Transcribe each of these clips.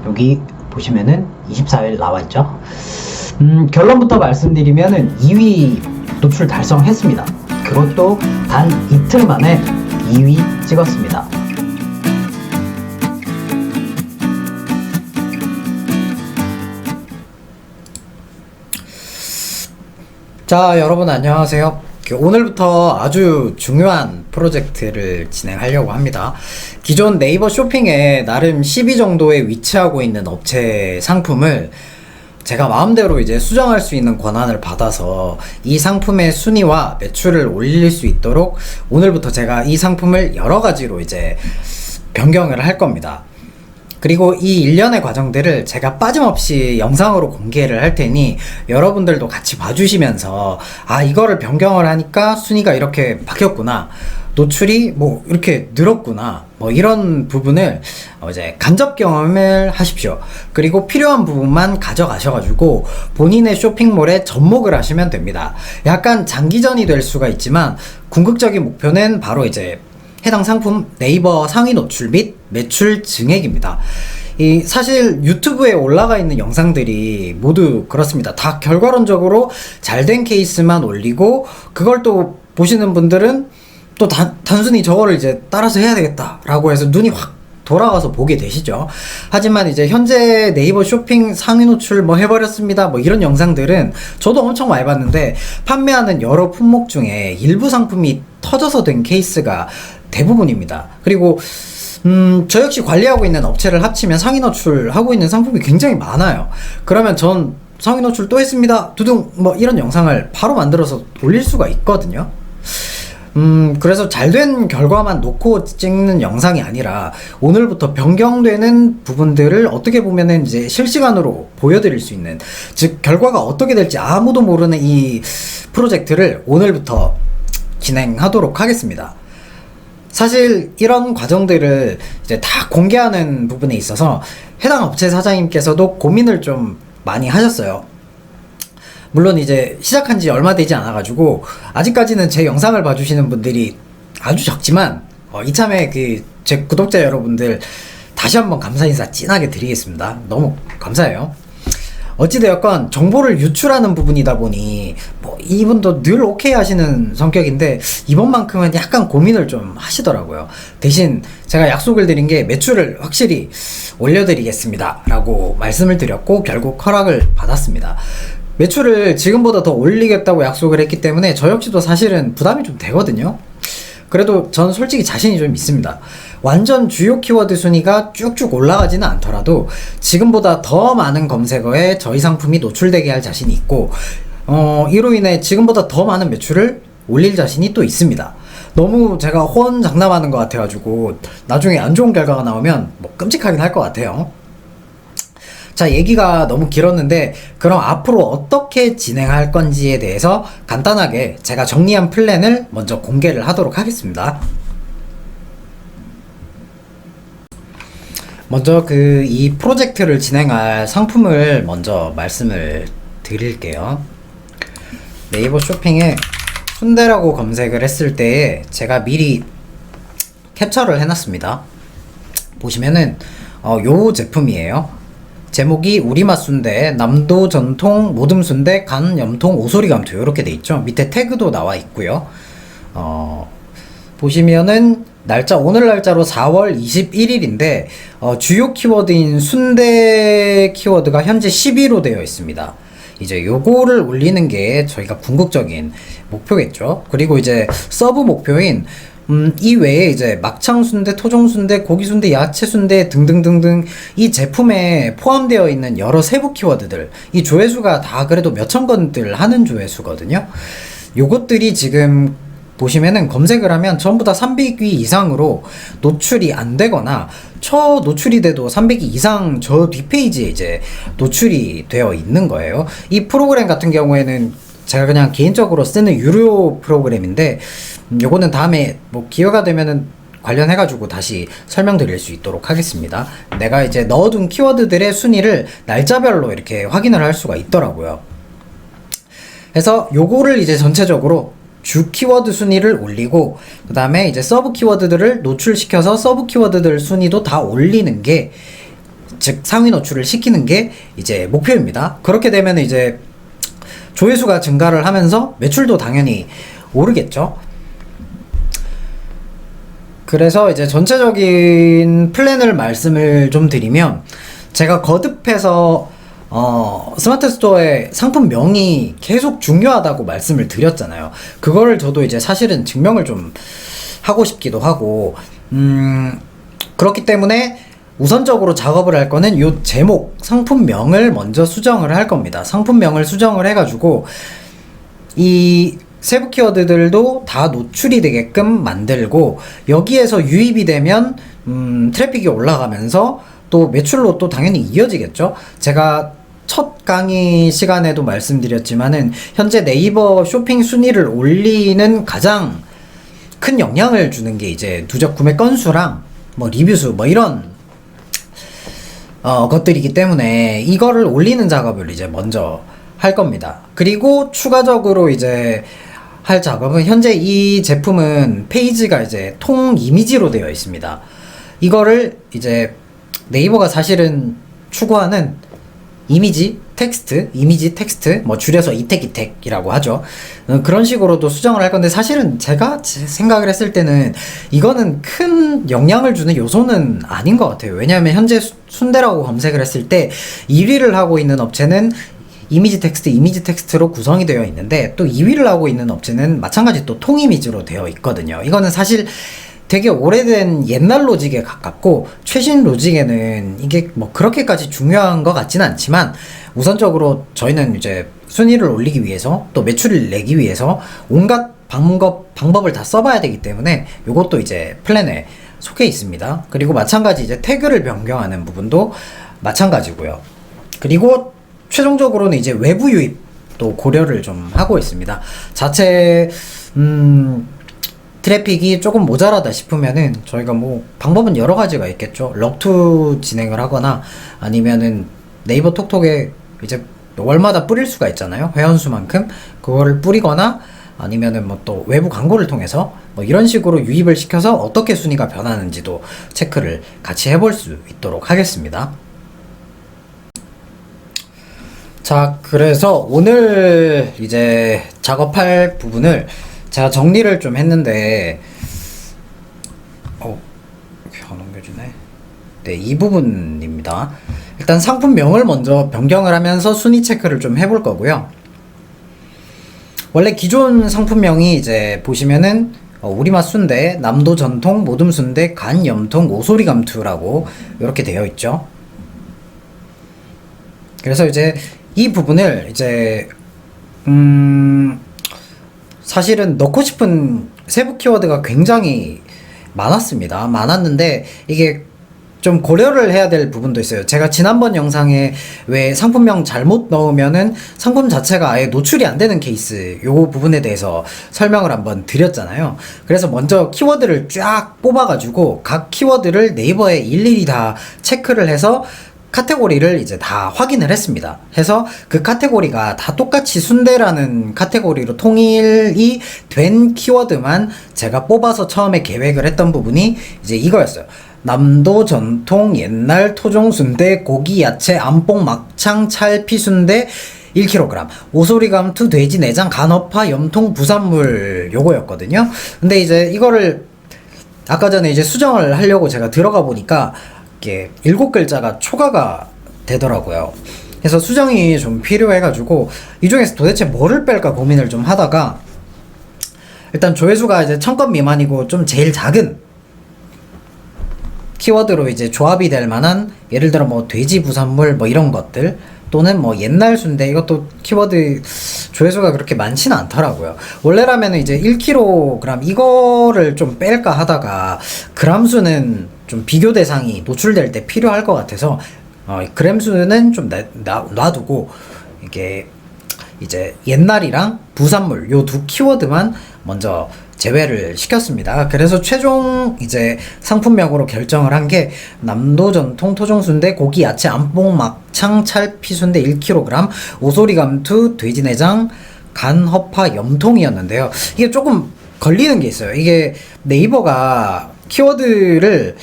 여기 보시면은 24일 나와있죠. 결론부터 말씀드리면은 2위 노출 달성했습니다. 그것도 단 이틀 만에 2위 찍었습니다. 자, 여러분 안녕하세요. 오늘부터 아주 중요한 프로젝트를 진행하려고 합니다. 기존 네이버 쇼핑에 나름 10위 정도에 위치하고 있는 업체 상품을 제가 마음대로 이제 수정할 수 있는 권한을 받아서 이 상품의 순위와 매출을 올릴 수 있도록 오늘부터 제가 이 상품을 여러 가지로 이제 변경을 할 겁니다. 그리고 이 일련의 과정들을 제가 빠짐없이 영상으로 공개를 할 테니 여러분들도 같이 봐주시면서 이거를 변경을 하니까 순위가 이렇게 바뀌었구나, 노출이 뭐 이렇게 늘었구나, 뭐 이런 부분을 이제 간접 경험을 하십시오. 그리고 필요한 부분만 가져가셔가지고 본인의 쇼핑몰에 접목을 하시면 됩니다. 약간 장기전이 될 수가 있지만 궁극적인 목표는 바로 이제 해당 상품 네이버 상위 노출 및 매출 증액입니다. 사실 유튜브에 올라가 있는 영상들이 모두 그렇습니다. 다 결과론적으로 잘된 케이스만 올리고 그걸 또 보시는 분들은 또 단순히 저거를 이제 따라서 해야 되겠다 라고 해서 눈이 확 돌아가서 보게 되시죠. 하지만 이제 현재 네이버 쇼핑 상위 노출 뭐 해버렸습니다 뭐 이런 영상들은 저도 엄청 많이 봤는데 판매하는 여러 품목 중에 일부 상품이 터져서 된 케이스가 대부분입니다. 그리고 저 역시 관리하고 있는 업체를 합치면 상위 노출 하고 있는 상품이 굉장히 많아요. 그러면 전 상위 노출 또 했습니다 두둥 뭐 이런 영상을 바로 만들어서 올릴 수가 있거든요. 그래서 잘된 결과만 놓고 찍는 영상이 아니라 오늘부터 변경되는 부분들을 어떻게 보면은 이제 실시간으로 보여드릴 수 있는, 즉 결과가 어떻게 될지 아무도 모르는 이 프로젝트를 오늘부터 진행하도록 하겠습니다. 사실 이런 과정들을 이제 다 공개하는 부분에 있어서 해당 업체 사장님께서도 고민을 좀 많이 하셨어요. 물론 이제 시작한 지 얼마 되지 않아 가지고 아직까지는 제 영상을 봐주시는 분들이 아주 적지만 이참에 제 구독자 여러분들 다시 한번 감사 인사 진하게 드리겠습니다. 너무 감사해요. 어찌되었건 정보를 유출하는 부분이다 보니 뭐 이분도 늘 오케이 하시는 성격인데 이번만큼은 약간 고민을 좀 하시더라고요. 대신 제가 약속을 드린 게 매출을 확실히 올려드리겠습니다 라고 말씀을 드렸고 결국 허락을 받았습니다. 매출을 지금보다 더 올리겠다고 약속을 했기 때문에 저 역시도 사실은 부담이 좀 되거든요. 그래도 전 솔직히 자신이 좀 있습니다. 완전 주요 키워드 순위가 쭉쭉 올라가지는 않더라도 지금보다 더 많은 검색어에 저희 상품이 노출되게 할 자신이 있고 이로 인해 지금보다 더 많은 매출을 올릴 자신이 또 있습니다. 너무 제가 호언장담하는 것 같아가지고 나중에 안 좋은 결과가 나오면 뭐 끔찍하긴 할 것 같아요. 자, 얘기가 너무 길었는데 그럼 앞으로 어떻게 진행할 건지에 대해서 간단하게 제가 정리한 플랜을 먼저 공개를 하도록 하겠습니다. 먼저 이 프로젝트를 진행할 상품을 먼저 말씀을 드릴게요. 네이버 쇼핑에 순대라고 검색을 했을 때 제가 미리 캡처를 해놨습니다. 보시면은 요 제품이에요. 제목이 우리맛 순대, 남도 전통 모듬 순대, 간, 염통, 오소리 감투 이렇게 돼 있죠. 밑에 태그도 나와 있고요. 보시면은 오늘 날짜로 4월 21일인데 주요 키워드인 순대 키워드가 현재 10위로 되어 있습니다. 이제 요거를 올리는 게 저희가 궁극적인 목표겠죠. 그리고 이제 서브 목표인 이 외에 이제 막창순대, 토종순대, 고기순대, 야채순대 등등등등 이 제품에 포함되어 있는 여러 세부 키워드들, 이 조회수가 다 그래도 몇천 건들 하는 조회수거든요. 요것들이 지금 보시면은 검색을 하면 전부 다 300위 이상으로 노출이 안 되거나 노출이 돼도 300위 이상 저 뒷페이지에 이제 노출이 되어 있는 거예요. 이 프로그램 같은 경우에는 제가 그냥 개인적으로 쓰는 유료 프로그램인데 요거는 다음에 뭐 기회가 되면은 관련해가지고 다시 설명드릴 수 있도록 하겠습니다. 내가 이제 넣어둔 키워드들의 순위를 날짜별로 이렇게 확인을 할 수가 있더라고요. 그래서 요거를 이제 전체적으로 주 키워드 순위를 올리고 그 다음에 이제 서브 키워드들을 노출시켜서 서브 키워드들 순위도 다 올리는 게 즉 상위 노출을 시키는 게 이제 목표입니다. 그렇게 되면 이제 조회수가 증가를 하면서 매출도 당연히 오르겠죠. 그래서 이제 전체적인 플랜을 말씀을 좀 드리면, 제가 거듭해서 스마트 스토어의 상품명이 계속 중요하다고 말씀을 드렸잖아요. 그거를 저도 이제 사실은 증명을 좀 하고 싶기도 하고, 그렇기 때문에 우선적으로 작업을 할 거는 요 제목, 상품명을 먼저 수정을 할 겁니다. 상품명을 수정을 해가지고 이 세부 키워드들도 다 노출이 되게끔 만들고, 여기에서 유입이 되면 트래픽이 올라가면서 또 매출로 또 당연히 이어지겠죠. 제가 첫 강의 시간에도 말씀드렸지만은 현재 네이버 쇼핑 순위를 올리는 가장 큰 영향을 주는 게 이제 누적 구매 건수랑 뭐 리뷰수 뭐 이런 것들이기 때문에 이거를 올리는 작업을 이제 먼저 할 겁니다. 그리고 추가적으로 이제 할 작업은, 현재 이 제품은 페이지가 이제 통 이미지로 되어 있습니다. 이거를 이제 네이버가 사실은 추구하는 이미지 텍스트, 뭐 줄여서 이택이라고 하죠. 그런 식으로도 수정을 할 건데, 사실은 제가 생각을 했을 때는 이거는 큰 영향을 주는 요소는 아닌 것 같아요. 왜냐하면 현재 순대라고 검색을 했을 때 1위를 하고 있는 업체는 이미지 텍스트로 구성이 되어 있는데, 또 2위를 하고 있는 업체는 마찬가지 또 통이미지로 되어 있거든요. 이거는 사실 되게 오래된 옛날 로직에 가깝고, 최신 로직에는 이게 뭐 그렇게까지 중요한 것 같지는 않지만, 우선적으로 저희는 이제 순위를 올리기 위해서 또 매출을 내기 위해서 온갖 방법을 다 써봐야 되기 때문에 이것도 이제 플랜에 속해 있습니다. 그리고 마찬가지 이제 태그를 변경하는 부분도 마찬가지고요. 그리고 최종적으로는 이제 외부 유입도 고려를 좀 하고 있습니다. 자체 트래픽이 조금 모자라다 싶으면은 저희가 뭐 방법은 여러 가지가 있겠죠. 럭투 진행을 하거나, 아니면은 네이버 톡톡에 이제 월마다 뿌릴 수가 있잖아요. 회원수만큼 그거를 뿌리거나, 아니면은 뭐 또 외부 광고를 통해서 뭐 이런 식으로 유입을 시켜서 어떻게 순위가 변하는지도 체크를 같이 해볼 수 있도록 하겠습니다. 자, 그래서 오늘 이제 작업할 부분을 제가 정리를 좀 했는데, 이렇게 안 옮겨지네. 네, 이 부분입니다. 일단 상품명을 먼저 변경을 하면서 순위 체크를 좀 해볼 거고요. 원래 기존 상품명이 이제 보시면은 우리맛 순대, 남도 전통, 모듬 순대, 간 염통, 오소리 감투라고 이렇게 되어 있죠. 그래서 이제 이 부분을 이제 사실은 넣고 싶은 세부 키워드가 굉장히 많았는데 이게 좀 고려를 해야 될 부분도 있어요. 제가 지난번 영상에 왜 상품명 잘못 넣으면은 상품 자체가 아예 노출이 안 되는 케이스, 요 부분에 대해서 설명을 한번 드렸잖아요. 그래서 먼저 키워드를 쫙 뽑아가지고 각 키워드를 네이버에 일일이 다 체크를 해서 카테고리를 이제 다 확인을 했습니다. 해서 그 카테고리가 다 똑같이 순대라는 카테고리로 통일이 된 키워드만 제가 뽑아서 처음에 계획을 했던 부분이 이제 이거였어요. 남도 전통 옛날 토종 순대 고기 야채 안뽕 막창 찰피 순대 1kg 오소리 감투 돼지 내장 간어파 염통 부산물 요거였거든요. 근데 이제 이거를 아까 전에 이제 수정을 하려고 제가 들어가 보니까 이게 7글자가 초과가 되더라고요. 그래서 수정이 좀 필요해가지고 이 중에서 도대체 뭐를 뺄까 고민을 좀 하다가, 일단 조회수가 이제 1000건 미만이고 좀 제일 작은 키워드로 이제 조합이 될 만한, 예를 들어 뭐 돼지 부산물 뭐 이런 것들, 또는 뭐 옛날 순대, 이것도 키워드 조회수가 그렇게 많지는 않더라고요. 원래라면 이제 1kg 이거를 좀 뺄까 하다가 그람 수는 좀 비교 대상이 노출될 때 필요할 것 같아서 그램 수는 좀 놔두고 이게 이제 옛날이랑 부산물 요 두 키워드만 먼저 제외를 시켰습니다. 그래서 최종 이제 상품명으로 결정을 한 게 남도 전통 토종 순대 고기 야채 안뽕 막창 찰피 순대 1kg 오소리 감투 돼지 내장 간 허파 염통이었는데요. 이게 조금 걸리는 게 있어요. 이게 네이버가 키워드를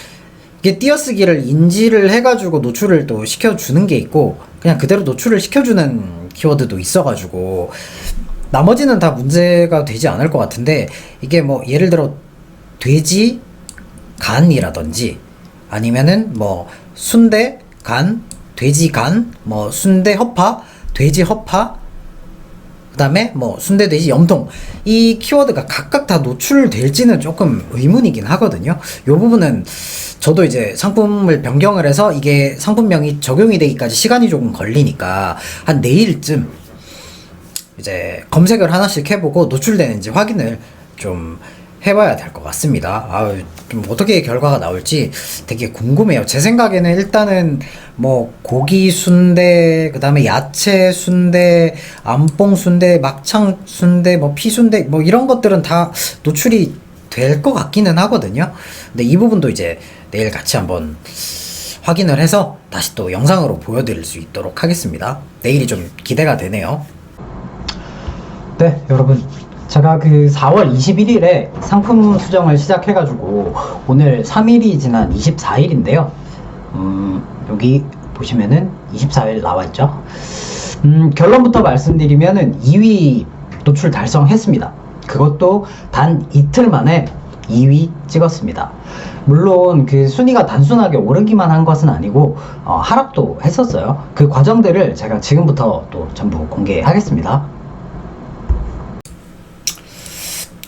이게 띄어쓰기를 인지를 해가지고 노출을 또 시켜주는 게 있고 그냥 그대로 노출을 시켜주는 키워드도 있어가지고 나머지는 다 문제가 되지 않을 것 같은데 이게 뭐 예를 들어 돼지 간이라든지 아니면은 뭐 순대 간, 돼지 간, 뭐 순대 허파, 돼지 허파, 그 다음에 뭐 순대 돼지 염통, 이 키워드가 각각 다 노출될지는 조금 의문이긴 하거든요. 요 부분은 저도 이제 상품을 변경을 해서 이게 상품명이 적용이 되기까지 시간이 조금 걸리니까 한 내일쯤 이제 검색을 하나씩 해보고 노출되는지 확인을 좀 해봐야 될 것 같습니다. 좀 어떻게 결과가 나올지 되게 궁금해요. 제 생각에는 일단은 뭐 고기 순대, 그 다음에 야채 순대, 암뽕 순대, 막창 순대, 뭐 피순대, 뭐 이런 것들은 다 노출이 될 것 같기는 하거든요. 근데 이 부분도 이제 내일 같이 한번 확인을 해서 다시 또 영상으로 보여드릴 수 있도록 하겠습니다. 내일이 좀 기대가 되네요. 네, 여러분. 제가 그 4월 21일에 상품 수정을 시작해가지고 오늘 3일이 지난 24일인데요. 여기 보시면은 24일 나와있죠. 결론부터 말씀드리면은 2위 노출 달성했습니다. 그것도 단 이틀 만에 2위 찍었습니다. 물론 그 순위가 단순하게 오르기만 한 것은 아니고 하락도 했었어요. 그 과정들을 제가 지금부터 또 전부 공개하겠습니다.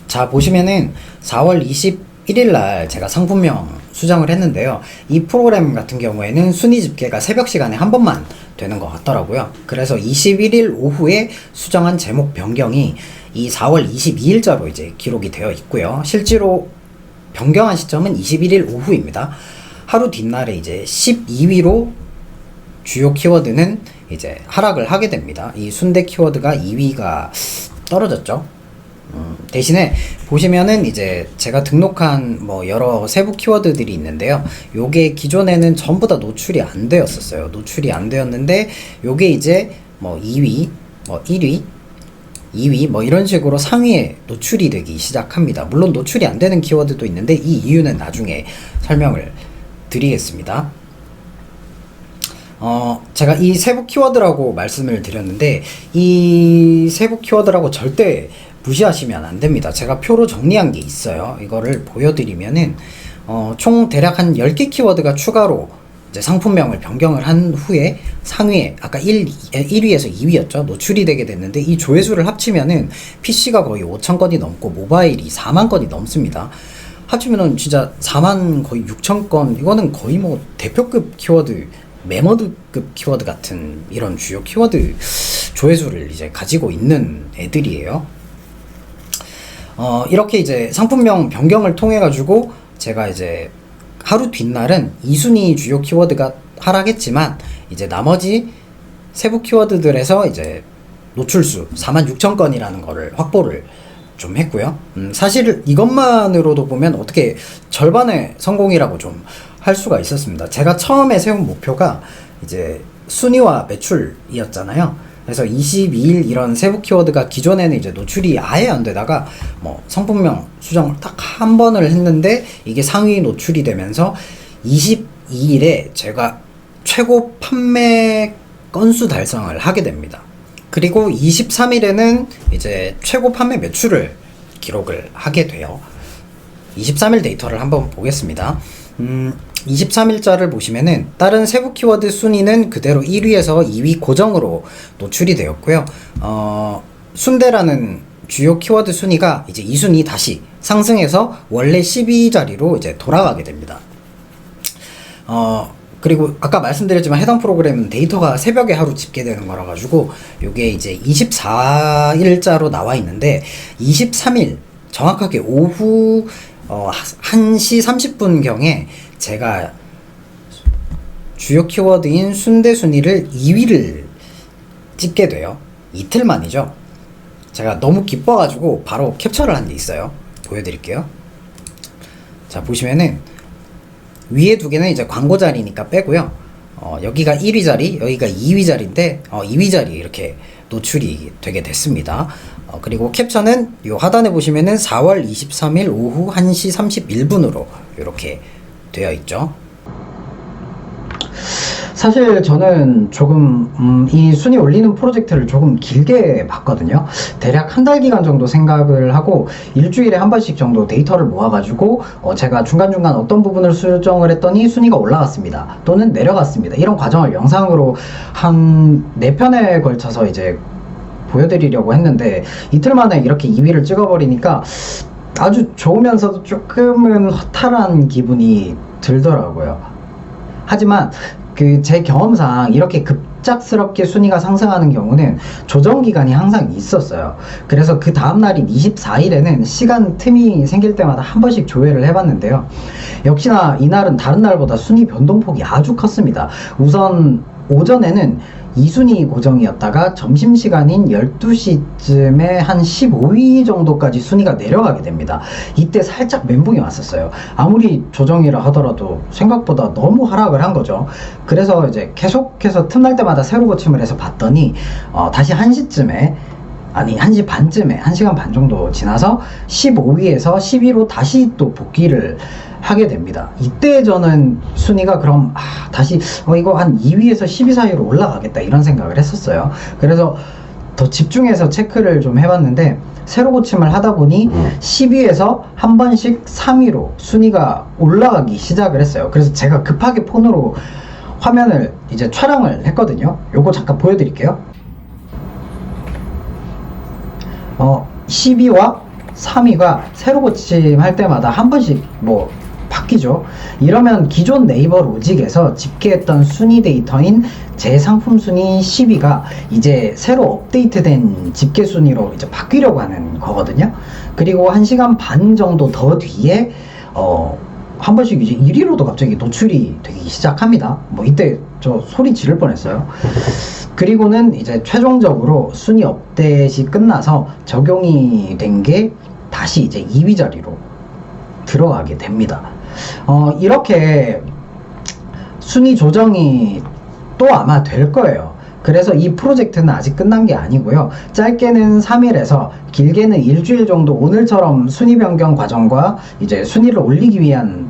자, 보시면은 4월 21일 날 제가 상품명 수정을 했는데요. 이 프로그램 같은 경우에는 순위 집계가 새벽 시간에 한 번만 되는 것 같더라고요. 그래서 21일 오후에 수정한 제목 변경이 이 4월 22일자로 이제 기록이 되어 있고요. 실제로 변경한 시점은 21일 오후입니다. 하루 뒷날에 이제 12위로 주요 키워드는 이제 하락을 하게 됩니다. 이 순대 키워드가 2위가 떨어졌죠. 대신에 보시면은 이제 제가 등록한 뭐 여러 세부 키워드들이 있는데요. 요게 기존에는 전부 다 노출이 안 되었었어요. 노출이 안 되었는데 요게 이제 뭐 2위, 뭐 1위, 2위 뭐 이런 식으로 상위에 노출이 되기 시작합니다. 물론 노출이 안 되는 키워드도 있는데 이 이유는 나중에 설명을 드리겠습니다. 제가 이 세부 키워드라고 말씀을 드렸는데 이 세부 키워드라고 절대 무시하시면 안 됩니다. 제가 표로 정리한 게 있어요. 이거를 보여드리면은 총 대략 한 10개 키워드가 추가로 이제 상품명을 변경을 한 후에 상위에 아까 1위에서 2위였죠. 노출이 되게 됐는데 이 조회수를 합치면은 PC가 거의 5천 건이 넘고 모바일이 4만 건이 넘습니다. 합치면은 진짜 4만 거의 6천 건, 이거는 거의 뭐 대표급 키워드, 매머드급 키워드 같은 이런 주요 키워드 조회수를 이제 가지고 있는 애들이에요. 이렇게 이제 상품명 변경을 통해 가지고 제가 이제 하루 뒷날은 2순위 주요 키워드가 하락했지만 이제 나머지 세부 키워드들에서 이제 노출수 46,000건이라는 거를 확보를 좀 했고요. 사실 이것만으로도 보면 어떻게 절반의 성공이라고 좀 할 수가 있었습니다. 제가 처음에 세운 목표가 이제 순위와 매출이었잖아요. 그래서 22일 이런 세부 키워드가 기존에는 이제 노출이 아예 안 되다가 뭐 상품명 수정을 딱 한 번을 했는데 이게 상위 노출이 되면서 22일에 제가 최고 판매 건수 달성을 하게 됩니다. 그리고 23일에는 이제 최고 판매 매출을 기록을 하게 돼요. 23일 데이터를 한번 보겠습니다. 23일자를 보시면은 다른 세부 키워드 순위는 그대로 1위에서 2위 고정으로 노출이 되었고요. 순대라는 주요 키워드 순위가 이제 2순위 다시 상승해서 원래 12자리로 이제 돌아가게 됩니다. 그리고 아까 말씀드렸지만 해당 프로그램은 데이터가 새벽에 하루 집계되는 거라 가지고 요게 이제 24일자로 나와 있는데 23일 정확하게 오후 1시 30분경에 제가 주요 키워드인 순대 순위를 2위를 찍게 돼요. 이틀 만이죠. 제가 너무 기뻐가지고 바로 캡처를 한 게 있어요. 보여드릴게요. 자, 보시면은 위에 두 개는 이제 광고 자리니까 빼고요. 여기가 1위 자리, 여기가 2위 자리인데 2위 자리 이렇게 노출이 되게 됐습니다. 그리고 캡처는 이 하단에 보시면은 4월 23일 오후 1시 31분으로 이렇게 되어 있죠. 사실 저는 조금 이 순위 올리는 프로젝트를 조금 길게 봤거든요. 대략 한 달 기간 정도 생각을 하고 일주일에 한 번씩 정도 데이터를 모아가지고 제가 중간중간 어떤 부분을 수정을 했더니 순위가 올라갔습니다. 또는 내려갔습니다. 이런 과정을 영상으로 한 4편에 걸쳐서 이제 보여드리려고 했는데 이틀 만에 이렇게 2위를 찍어버리니까 아주 좋으면서도 조금은 허탈한 기분이 들더라고요. 하지만 제 경험상 이렇게 급작스럽게 순위가 상승하는 경우는 조정 기간이 항상 있었어요. 그래서 그 다음날인 24일에는 시간 틈이 생길 때마다 한 번씩 조회를 해봤는데요. 역시나 이날은 다른 날보다 순위 변동폭이 아주 컸습니다. 우선 오전에는 2순위 고정이었다가 점심시간인 12시쯤에 한 15위 정도까지 순위가 내려가게 됩니다. 이때 살짝 멘붕이 왔었어요. 아무리 조정이라 하더라도 생각보다 너무 하락을 한 거죠. 그래서 이제 계속해서 틈날 때마다 새로 고침을 해서 봤더니 다시 1시쯤에 아니 1시 반쯤에 1시간 반 정도 지나서 15위에서 10위로 다시 또 복귀를 하게 됩니다. 이때 저는 순위가 그럼 다시 이거 한 2위에서 10위 사이로 올라가겠다 이런 생각을 했었어요. 그래서 더 집중해서 체크를 좀 해봤는데 새로 고침을 하다 보니 10위에서 한 번씩 3위로 순위가 올라가기 시작을 했어요. 그래서 제가 급하게 폰으로 화면을 이제 촬영을 했거든요. 요거 잠깐 보여드릴게요. 10위와 3위가 새로 고침할 때마다 한 번씩 바뀌죠. 이러면 기존 네이버 로직에서 집계했던 순위 데이터인 제 상품 순위 10위가 이제 새로 업데이트된 집계 순위로 이제 바뀌려고 하는 거거든요. 그리고 1시간 반 정도 더 뒤에 한 번씩 이제 1위로도 갑자기 노출이 되기 시작합니다. 이때 저 소리 지를 뻔했어요. 그리고는 이제 최종적으로 순위 업데이트이 끝나서 적용이 된 게 다시 이제 2위 자리로 들어가게 됩니다. 이렇게 순위 조정이 또 아마 될 거예요. 그래서 이 프로젝트는 아직 끝난 게 아니고요. 짧게는 3일에서 길게는 일주일 정도 오늘처럼 순위 변경 과정과 이제 순위를 올리기 위한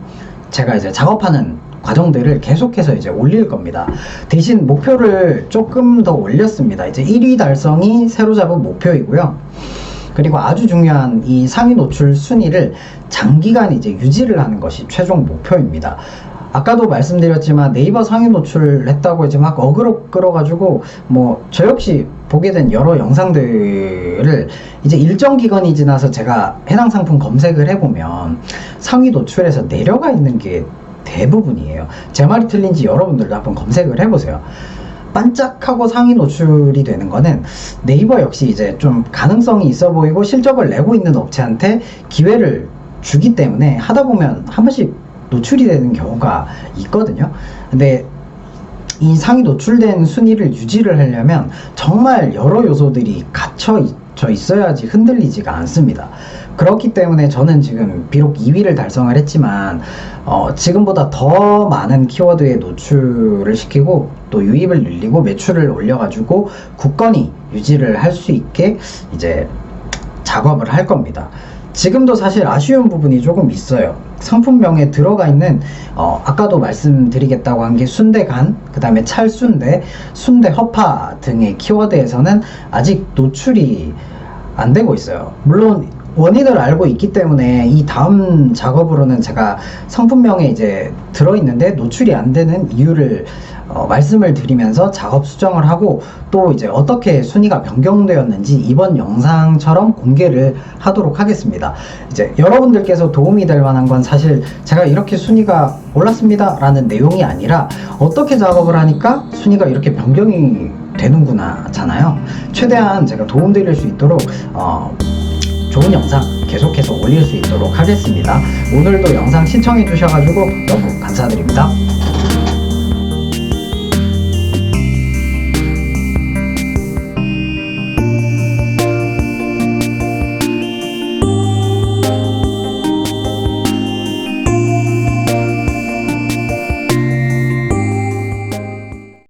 제가 이제 작업하는 과정들을 계속해서 이제 올릴 겁니다. 대신 목표를 조금 더 올렸습니다. 이제 1위 달성이 새로 잡은 목표이고요. 그리고 아주 중요한 이 상위 노출 순위를 장기간 이제 유지를 하는 것이 최종 목표입니다. 아까도 말씀드렸지만 네이버 상위 노출을 했다고 이제 막 어그로 끌어가지고 저 역시 보게 된 여러 영상들을 이제 일정 기간이 지나서 제가 해당 상품 검색을 해보면 상위 노출에서 내려가 있는 게 대부분이에요. 제 말이 틀린지 여러분들도 한번 검색을 해보세요. 반짝하고 상위 노출이 되는 거는 네이버 역시 이제 좀 가능성이 있어 보이고 실적을 내고 있는 업체한테 기회를 주기 때문에 하다 보면 한 번씩 노출이 되는 경우가 있거든요. 근데 이 상위 노출된 순위를 유지를 하려면 정말 여러 요소들이 갖춰 있어야지 흔들리지가 않습니다. 그렇기 때문에 저는 지금 비록 2위를 달성을 했지만 지금보다 더 많은 키워드에 노출을 시키고 또 유입을 늘리고 매출을 올려가지고 굳건히 유지를 할 수 있게 이제 작업을 할 겁니다. 지금도 사실 아쉬운 부분이 조금 있어요. 상품명에 들어가 있는 아까도 말씀드리겠다고 한 게 순대간, 그 다음에 찰순대, 순대 허파 등의 키워드에서는 아직 노출이 안 되고 있어요. 물론 원인을 알고 있기 때문에 이 다음 작업으로는 제가 상품명에 이제 들어있는데 노출이 안 되는 이유를 말씀을 드리면서 작업 수정을 하고 또 이제 어떻게 순위가 변경되었는지 이번 영상처럼 공개를 하도록 하겠습니다. 이제 여러분들께서 도움이 될 만한 건 사실 제가 이렇게 순위가 올랐습니다 라는 내용이 아니라 어떻게 작업을 하니까 순위가 이렇게 변경이 되는구나 잖아요. 최대한 제가 도움 드릴 수 있도록 좋은 영상 계속해서 올릴 수 있도록 하겠습니다. 오늘도 영상 시청해 주셔가지고 너무 감사드립니다.